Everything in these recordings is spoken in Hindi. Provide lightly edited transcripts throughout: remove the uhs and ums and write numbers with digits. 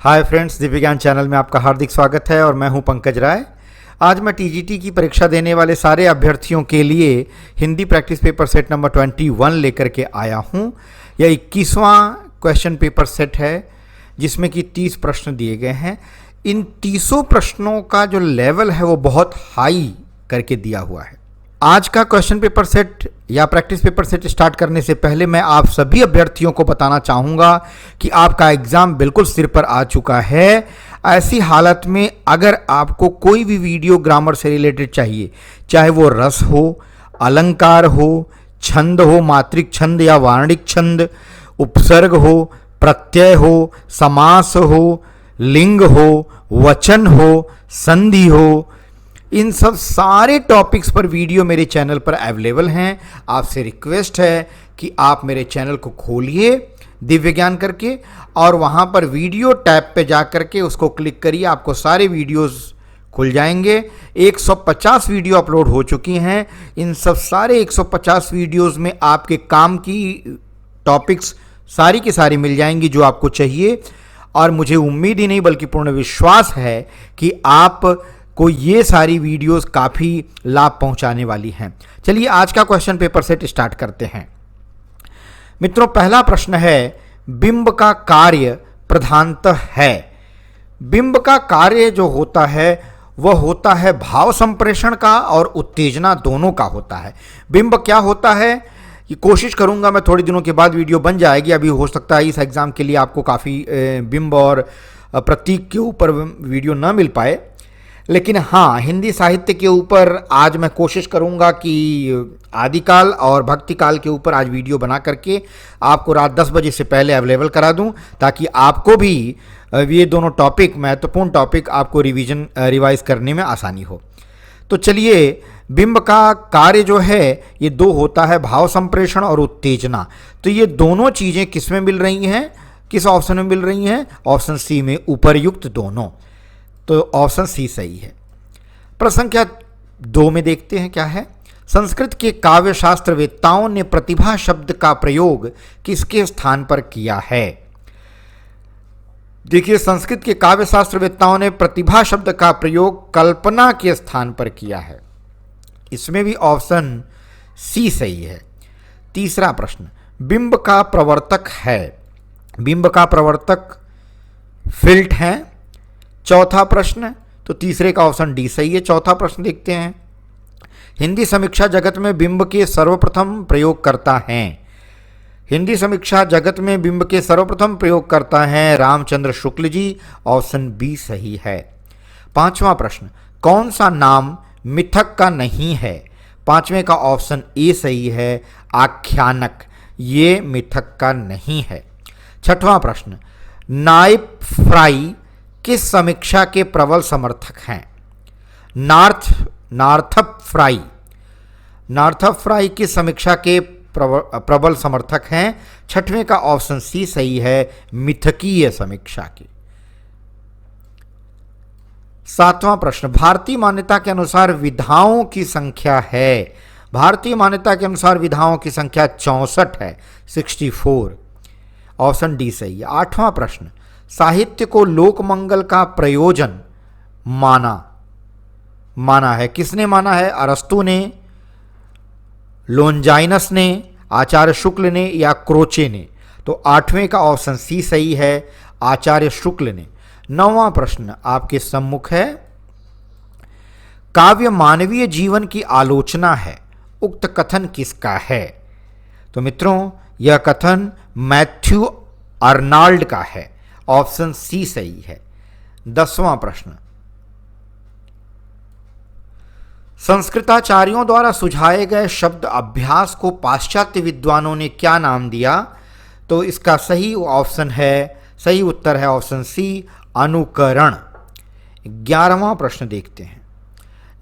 हाय फ्रेंड्स, दिव्य ज्ञान चैनल में आपका हार्दिक स्वागत है और मैं हूं पंकज राय। आज मैं टीजीटी की परीक्षा देने वाले सारे अभ्यर्थियों के लिए Hindi practice paper set number 21 लेकर के आया हूं। यह 21वां क्वेश्चन पेपर सेट है जिसमें कि 30 प्रश्न दिए गए हैं। इन 30 प्रश्नों का जो लेवल है वो बहुत हाई करके दिया हुआ है। आज का क्वेश्चन पेपर सेट या प्रैक्टिस पेपर सेट स्टार्ट करने से पहले मैं आप सभी अभ्यर्थियों को बताना चाहूँगा कि आपका एग्ज़ाम बिल्कुल सिर पर आ चुका है। ऐसी हालत में अगर आपको कोई भी वीडियो ग्रामर से रिलेटेड चाहिए, चाहे वो रस हो, अलंकार हो, छंद हो, मात्रिक छंद या वार्णिक छंद, उपसर्ग हो, प्रत्यय हो, समास हो, लिंग हो, वचन हो, संधि हो, इन सब सारे टॉपिक्स पर वीडियो मेरे चैनल पर अवेलेबल हैं। आपसे रिक्वेस्ट है कि आप मेरे चैनल को खोलिए दिव्य ज्ञान करके और वहाँ पर वीडियो टैब पे जा करके उसको क्लिक करिए, आपको सारे वीडियोस खुल जाएंगे। 150 वीडियो अपलोड हो चुकी हैं। इन सब सारे 150 वीडियोस में आपके काम की टॉपिक्स सारी की सारी मिल जाएंगी जो आपको चाहिए। और मुझे उम्मीद ही नहीं बल्कि पूर्ण विश्वास है कि आप को ये सारी वीडियोस काफ़ी लाभ पहुंचाने वाली हैं। चलिए आज का क्वेश्चन पेपर सेट स्टार्ट करते हैं। मित्रों, पहला प्रश्न है, बिंब का कार्य प्रधानतः है। बिंब का कार्य जो होता है वह होता है भाव संप्रेषण का और उत्तेजना दोनों का होता है। बिंब क्या होता है ये कोशिश करूंगा मैं, थोड़े दिनों के बाद वीडियो बन जाएगी। अभी हो सकता है इस एग्ज़ाम के लिए आपको काफ़ी बिंब और प्रतीक के ऊपर वीडियो ना मिल पाए, लेकिन हाँ, हिंदी साहित्य के ऊपर आज मैं कोशिश करूंगा कि आदिकाल और भक्तिकाल के ऊपर आज वीडियो बना करके आपको रात 10 बजे से पहले अवेलेबल करा दूं, ताकि आपको भी ये दोनों टॉपिक, महत्वपूर्ण टॉपिक, आपको रिवाइज करने में आसानी हो। तो चलिए, बिंब का कार्य जो है ये दो होता है, भाव संप्रेषण और उत्तेजना। तो ये दोनों चीज़ें किस में मिल रही हैं, किस ऑप्शन में मिल रही हैं? ऑप्शन सी में, उपर्युक्त दोनों। तो ऑप्शन सी सही है। प्रश्न संख्या 2 में देखते हैं क्या है। संस्कृत के काव्य शास्त्र वेत्ताओं ने प्रतिभा शब्द का प्रयोग किसके स्थान पर किया है? देखिए, संस्कृत के काव्य शास्त्र वेत्ताओं ने प्रतिभा शब्द का प्रयोग कल्पना के स्थान पर किया है। इसमें भी ऑप्शन सी सही है। तीसरा प्रश्न, बिंब का प्रवर्तक है। बिंब का प्रवर्तक फिल्ट है। चौथा प्रश्न, तो तीसरे का ऑप्शन डी सही है। चौथा प्रश्न देखते हैं, हिंदी समीक्षा जगत में बिंब के सर्वप्रथम प्रयोगकर्ता हैं। हिंदी समीक्षा जगत में बिंब के सर्वप्रथम प्रयोगकर्ता हैं रामचंद्र शुक्ल जी। ऑप्शन बी सही है। पांचवा प्रश्न, कौन सा नाम मिथक का नहीं है? पांचवें का ऑप्शन ए सही है, आख्यानक। ये मिथक का नहीं है। छठवां प्रश्न, नाइप फ्राई किस समीक्षा के प्रबल समर्थक हैं? नार्थप फ्राई किस समीक्षा के प्रबल समर्थक हैं? छठवें का ऑप्शन सी सही है, मिथकीय समीक्षा के। सातवां प्रश्न, भारतीय मान्यता के अनुसार विधाओं की संख्या है। भारतीय मान्यता के अनुसार विधाओं की संख्या 64 है, 64। ऑप्शन डी सही है। आठवां प्रश्न, साहित्य को लोक मंगल का प्रयोजन माना है। किसने माना है? अरस्तु ने, लोनजाइनस ने, आचार्य शुक्ल ने या क्रोचे ने? तो आठवें का ऑप्शन सी सही है, आचार्य शुक्ल ने। नौवां प्रश्न आपके सम्मुख है, काव्य मानवीय जीवन की आलोचना है। उक्त कथन किसका है? तो मित्रों, यह कथन मैथ्यू अर्नाल्ड का है। ऑप्शन सी सही है। 10वां प्रश्न, संस्कृताचार्यों द्वारा सुझाए गए शब्द अभ्यास को पाश्चात्य विद्वानों ने क्या नाम दिया? तो इसका सही ऑप्शन है, सही उत्तर है ऑप्शन सी, अनुकरण। 11वां प्रश्न देखते हैं,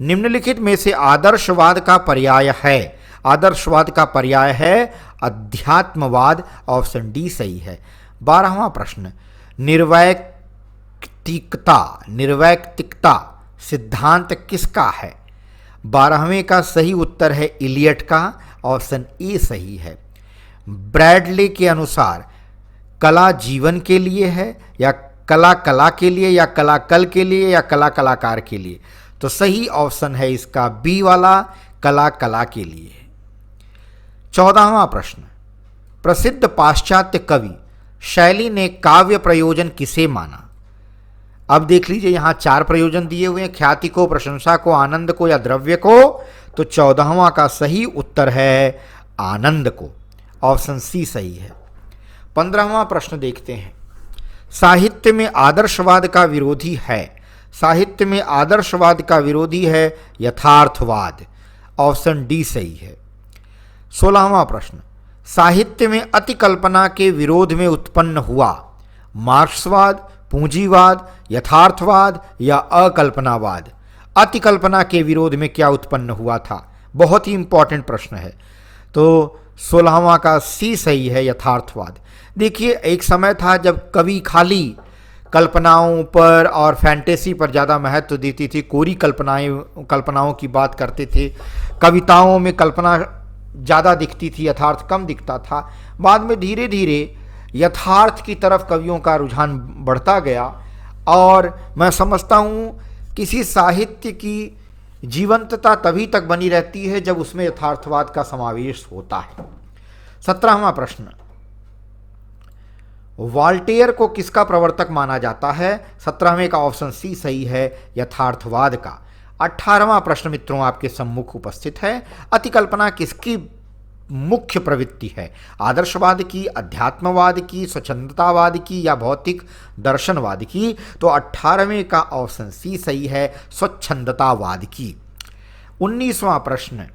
निम्नलिखित में से आदर्शवाद का पर्याय है। आदर्शवाद का पर्याय है अध्यात्मवाद। ऑप्शन डी सही है। 12वां प्रश्न, निर्वैयक्तिकता सिद्धांत किसका है? 12वें का सही उत्तर है इलियट का। ऑप्शन ए सही है। ब्रैडले के अनुसार कला जीवन के लिए है या कला कला के लिए या कला कल के लिए या कला कलाकार के लिए? तो सही ऑप्शन है इसका बी वाला, कला कला के लिए। 14वां प्रश्न, प्रसिद्ध पाश्चात्य कवि शैली ने काव्य प्रयोजन किसे माना? अब देख लीजिए, यहां 4 प्रयोजन दिए हुए हैं, ख्याति को, प्रशंसा को, आनंद को या द्रव्य को। तो 14वां का सही उत्तर है आनंद को, ऑप्शन सी सही है। 15वां प्रश्न देखते हैं, साहित्य में आदर्शवाद का विरोधी है। साहित्य में आदर्शवाद का विरोधी है यथार्थवाद, ऑप्शन डी सही है। 16वां प्रश्न, साहित्य में अतिकल्पना के विरोध में उत्पन्न हुआ मार्क्सवाद, पूंजीवाद, यथार्थवाद या अकल्पनावाद? अतिकल्पना के विरोध में क्या उत्पन्न हुआ था? बहुत ही इंपॉर्टेंट प्रश्न है। तो 16वां का सी सही है, यथार्थवाद। देखिए, एक समय था जब कवि खाली कल्पनाओं पर और फैंटेसी पर ज़्यादा महत्व देती थी, कोरी कल्पनाओं की बात करते थे, कविताओं में कल्पना ज़्यादा दिखती थी, यथार्थ कम दिखता था। बाद में धीरे धीरे यथार्थ की तरफ कवियों का रुझान बढ़ता गया और मैं समझता हूँ किसी साहित्य की जीवंतता तभी तक बनी रहती है जब उसमें यथार्थवाद का समावेश होता है। 17वां प्रश्न, वॉल्टेयर को किसका प्रवर्तक माना जाता है? 17वें का ऑप्शन सी सही है, यथार्थवाद का। 18वां प्रश्न मित्रों आपके सम्मुख उपस्थित है, अतिकल्पना किसकी मुख्य प्रवृत्ति है? आदर्शवाद की, अध्यात्मवाद की, स्वच्छंदतावाद की या भौतिक दर्शनवाद की? तो 18वें का ऑप्शन सी सही है, स्वच्छंदतावाद की। 19वां प्रश्न,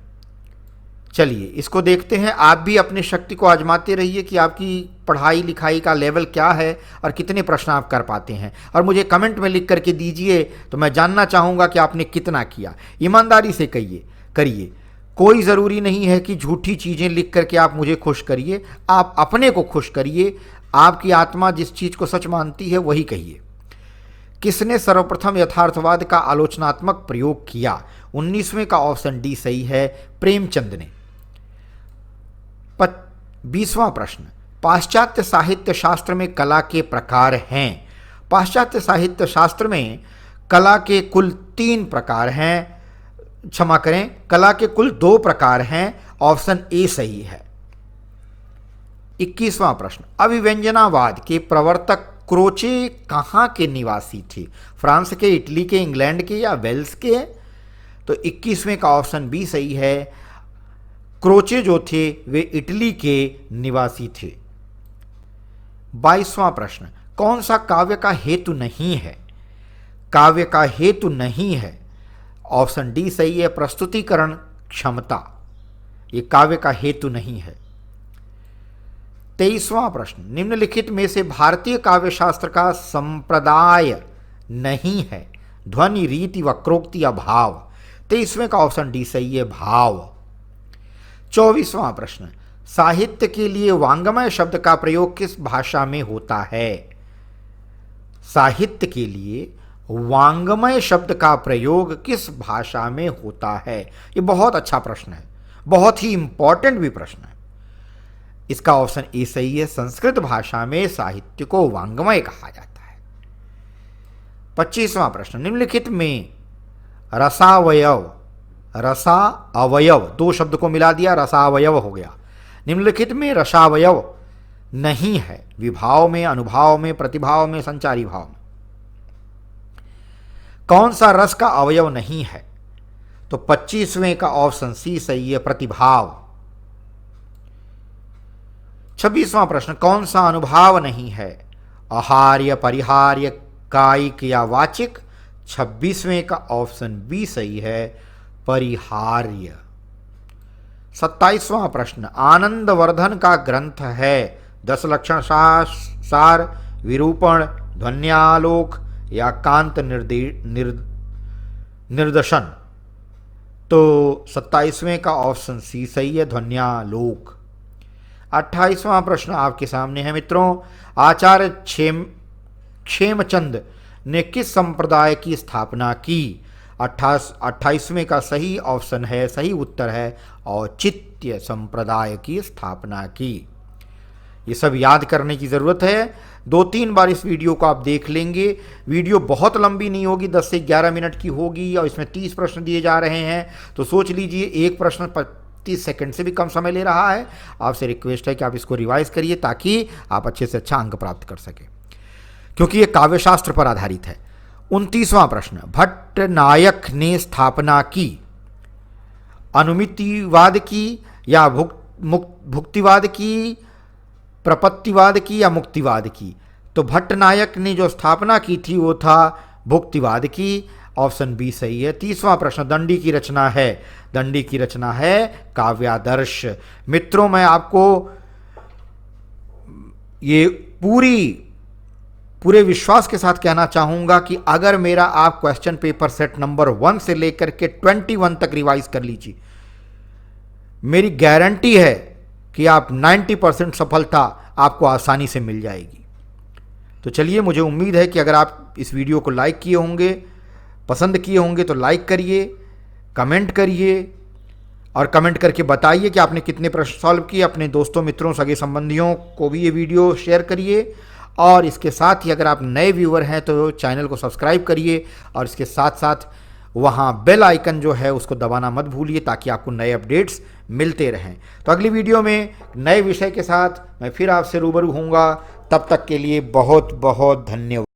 चलिए इसको देखते हैं। आप भी अपनी शक्ति को आजमाते रहिए कि आपकी पढ़ाई लिखाई का लेवल क्या है और कितने प्रश्न आप कर पाते हैं, और मुझे कमेंट में लिख करके दीजिए, तो मैं जानना चाहूँगा कि आपने कितना किया। ईमानदारी से करिए, कोई ज़रूरी नहीं है कि झूठी चीज़ें लिख करके आप मुझे खुश करिए, आप अपने को खुश करिए। आपकी आत्मा जिस चीज़ को सच मानती है वही कहिए। किसने सर्वप्रथम यथार्थवाद का आलोचनात्मक प्रयोग किया? 19वें का ऑप्शन डी सही है, प्रेमचंद ने। 20वां प्रश्न, पाश्चात्य साहित्य शास्त्र में कला के प्रकार हैं। पाश्चात्य साहित्य शास्त्र में कला के कुल 3 प्रकार हैं, क्षमा करें, कला के कुल 2 प्रकार हैं, ऑप्शन ए सही है। 21वां प्रश्न, अभिव्यंजनावाद के प्रवर्तक क्रोचे कहाँ के निवासी थे? फ्रांस के, इटली के, इंग्लैंड के या वेल्स के? तो 21वें का ऑप्शन बी सही है, क्रोचे जो थे वे इटली के निवासी थे। 22वां प्रश्न, कौन सा काव्य का हेतु नहीं है? काव्य का हेतु नहीं है, ऑप्शन डी सही है, प्रस्तुतिकरण क्षमता। ये काव्य का हेतु नहीं है। 23वां प्रश्न, निम्नलिखित में से भारतीय काव्य शास्त्र का संप्रदाय नहीं है? ध्वनि, रीति, वक्रोक्ति या भाव? 23वें का ऑप्शन डी सही है, भाव। 24वां प्रश्न, साहित्य के लिए वांग्मय शब्द का प्रयोग किस भाषा में होता है? साहित्य के लिए वांग्मय शब्द का प्रयोग किस भाषा में होता है? ये बहुत अच्छा प्रश्न है, बहुत ही इंपॉर्टेंट भी प्रश्न है। इसका ऑप्शन ए सही है, संस्कृत भाषा में साहित्य को वांग्मय कहा जाता है। 25वां प्रश्न, निम्नलिखित में रसावयव, रसा अवयव 2 शब्द को मिला दिया, रसावयव हो गया। निम्नलिखित में रसावयव नहीं है, विभाव में, अनुभाव में, प्रतिभाव में, संचारी भाव में। कौन सा रस का अवयव नहीं है? तो 25वें का ऑप्शन सी सही है, प्रतिभाव। 26वां प्रश्न, कौन सा अनुभाव नहीं है? आहार्य, परिहार्य, कायिक या वाचिक? 26वें का ऑप्शन बी सही है, परिहार्य। 27वां प्रश्न, आनंदवर्धन का ग्रंथ है 10 लक्षण सार, विरूपण, ध्वन्यालोक या कांत निर्दशन? तो 27वें का ऑप्शन सी सही है, ध्वन्यालोक। 28वां प्रश्न आपके सामने है मित्रों, आचार्य क्षेमचंद ने किस संप्रदाय की स्थापना की? 28वें का सही ऑप्शन है, सही उत्तर है, औचित्य संप्रदाय की स्थापना की। ये सब याद करने की ज़रूरत है। 2-3 बार इस वीडियो को आप देख लेंगे। वीडियो बहुत लंबी नहीं होगी, 10 से 11 मिनट की होगी और इसमें 30 प्रश्न दिए जा रहे हैं। तो सोच लीजिए एक प्रश्न 30 सेकंड से भी कम समय ले रहा है। आपसे रिक्वेस्ट है कि आप इसको रिवाइज करिए ताकि आप अच्छे से अच्छा अंक प्राप्त कर सकें, क्योंकि ये काव्यशास्त्र पर आधारित है। 29वां प्रश्न, भट्ट नायक ने स्थापना की अनुमितिवाद की या भुक्तिवाद की, प्रपत्तिवाद की या मुक्तिवाद की? तो भट्ट नायक ने जो स्थापना की थी वो था भुक्तिवाद की। ऑप्शन बी सही है। 30वां प्रश्न, दंडी की रचना है, दंडी की रचना है काव्यादर्श। मित्रों, मैं आपको ये पूरे विश्वास के साथ कहना चाहूंगा कि अगर मेरा आप क्वेश्चन पेपर सेट नंबर 1 से लेकर के 21 तक रिवाइज कर लीजिए, मेरी गारंटी है कि आप 90% सफलता आपको आसानी से मिल जाएगी। तो चलिए, मुझे उम्मीद है कि अगर आप इस वीडियो को लाइक किए होंगे, पसंद किए होंगे, तो लाइक करिए, कमेंट करिए और कमेंट करके बताइए कि आपने कितने प्रश्न सॉल्व किए। अपने दोस्तों, मित्रों, सगे संबंधियों को भी ये वीडियो शेयर करिए। और इसके साथ ही अगर आप नए व्यूअर हैं तो चैनल को सब्सक्राइब करिए और इसके साथ साथ वहाँ बेल आइकन जो है उसको दबाना मत भूलिए ताकि आपको नए अपडेट्स मिलते रहें। तो अगली वीडियो में नए विषय के साथ मैं फिर आपसे रूबरू होऊंगा। तब तक के लिए बहुत बहुत धन्यवाद।